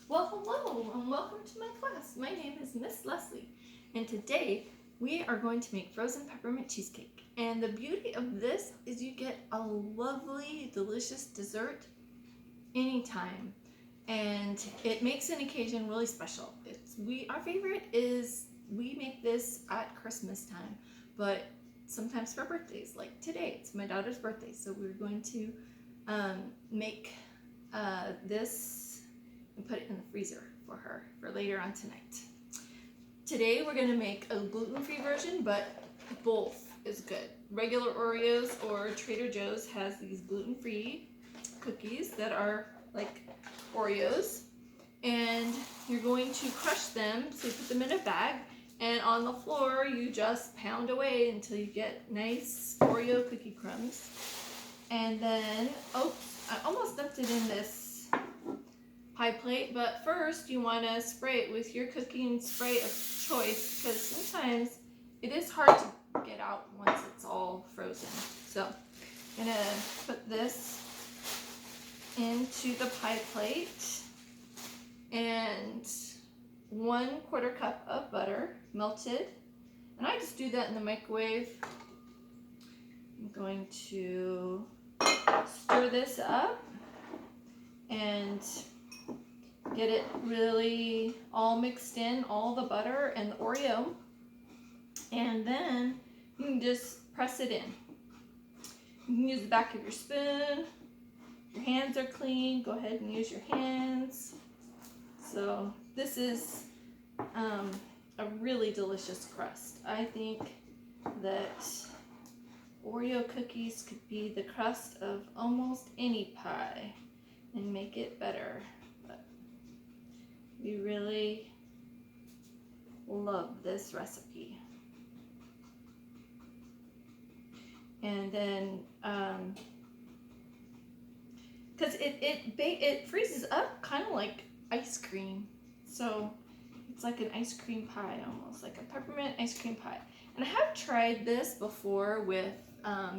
Well, hello and welcome to my class. My name is Miss Leslie, and today we are going to make frozen peppermint cheesecake. And the beauty of this is you get a lovely, delicious dessert anytime, and it makes an occasion really special. Our favorite is we make this at Christmas time, but sometimes for birthdays, like today. It's my daughter's birthday, so we're going to make this and put it in the freezer for her for later on tonight. Today we're going to make a gluten-free version, but both is good. Regular Oreos or Trader Joe's has these gluten-free cookies that are like Oreos, and you're going to crush them. So you put them in a bag, and on the floor you just pound away until you get nice Oreo cookie crumbs. And then, oops, I almost dumped it in this pie plate, but first you want to spray it with your cooking spray of choice, because sometimes it is hard to get out once it's all frozen. So I'm going to put this into the pie plate, and 1/4 cup of butter melted, and I just do that in the microwave. I'm going to stir this up and get it really all mixed in, all the butter and the Oreo, and then you can just press it in. You can use the back of your spoon. Your hands are clean, go ahead and use your hands. So this is a really delicious crust. I think that Oreo cookies could be the crust of almost any pie and make it better. But we really love this recipe. And then, because it freezes up kind of like ice cream. So it's like an ice cream pie, almost like a peppermint ice cream pie. And I have tried this before with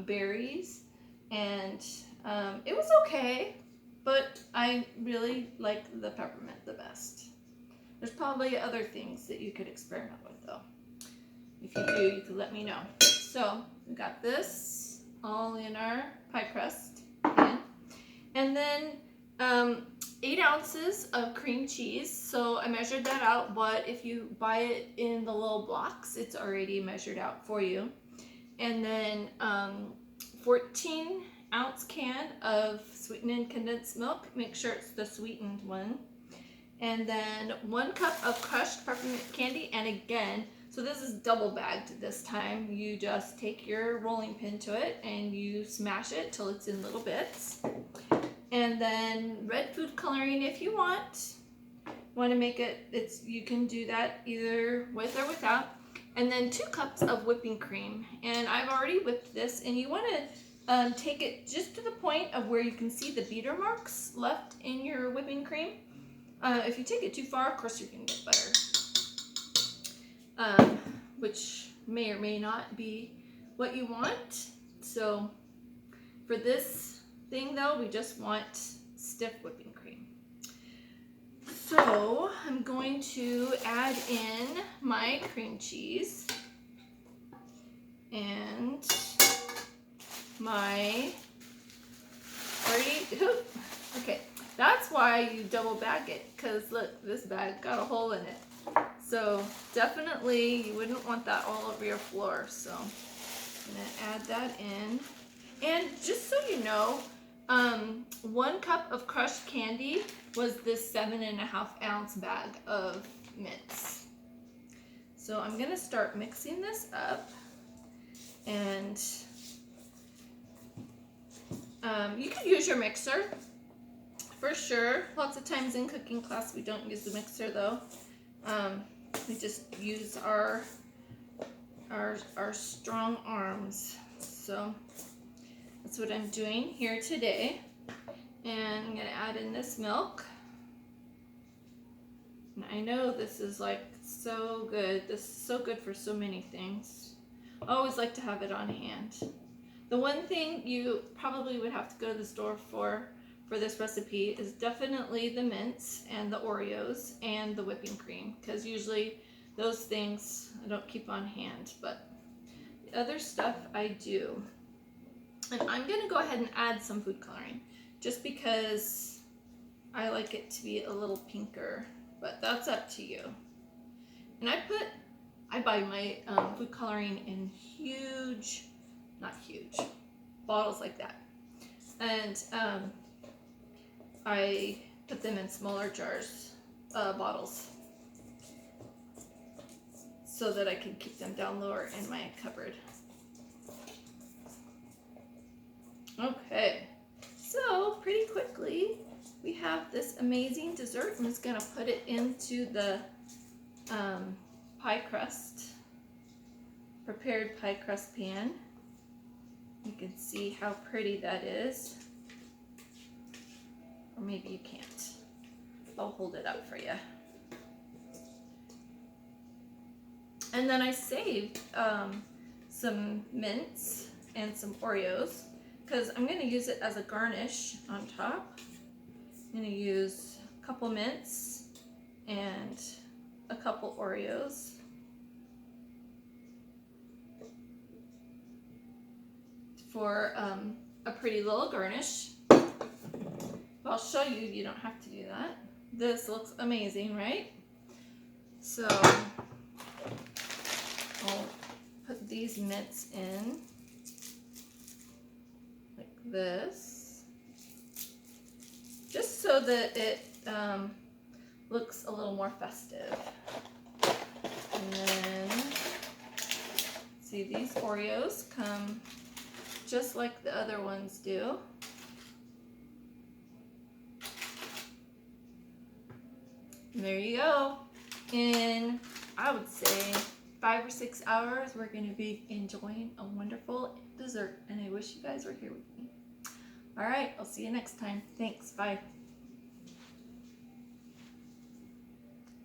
berries, and it was okay, but I really like the peppermint the best. There's probably other things that you could experiment with, though. If you do, you could let me know. So we got this all in our pie crust in. And then 8 ounces of cream cheese. So I measured that out, but if you buy it in the little blocks, it's already measured out for you. And then 14-ounce can of sweetened condensed milk. Make sure it's the sweetened one. And then 1 cup of crushed peppermint candy. And again, so this is double bagged this time. You just take your rolling pin to it and you smash it till it's in little bits. And then red food coloring if you want. Want to make it, you can do that either with or without. And then 2 cups of whipping cream. And I've already whipped this, and you want to take it just to the point of where you can see the beater marks left in your whipping cream. If you take it too far, of course you can get butter, which may or may not be what you want. So for this thing though, we just want stiff whipping cream. So I'm going to add in my cream cheese and my okay, that's why you double bag it, because look, this bag got a hole in it. So definitely you wouldn't want that all over your floor. So I'm gonna add that in. And just so you know, 1 cup of crushed candy was this 7.5-ounce bag of mints. So I'm gonna start mixing this up, and you could use your mixer for sure. Lots of times in cooking class we don't use the mixer though. We just use our strong arms. So that's what I'm doing here today. And I'm gonna add in this milk. And I know this is like so good. This is so good for so many things. I always like to have it on hand. The one thing you probably would have to go to the store for for this recipe is definitely the mints and the Oreos and the whipping cream, because usually those things I don't keep on hand, but the other stuff I do. And I'm going to go ahead and add some food coloring just because I like it to be a little pinker, but that's up to you. And I buy my food coloring in not huge, bottles like that. And I put them in smaller jars, bottles, so that I can keep them down lower in my cupboard. Okay, so pretty quickly we have this amazing dessert. I'm just gonna put it into the prepared pie crust pan. You can see how pretty that is. Or maybe you can't. I'll hold it up for you. And then I saved some mints and some Oreos because I'm going to use it as a garnish on top. I'm going to use a couple mints and a couple Oreos. For a pretty little garnish. I'll show you, you don't have to do that. This looks amazing, right? So I'll put these mints in like this, just so that it looks a little more festive. And then, see, these Oreos come just like the other ones do. And there you go. In, I would say, 5 or 6 hours, we're going to be enjoying a wonderful dessert. And I wish you guys were here with me. All right, I'll see you next time. Thanks. Bye.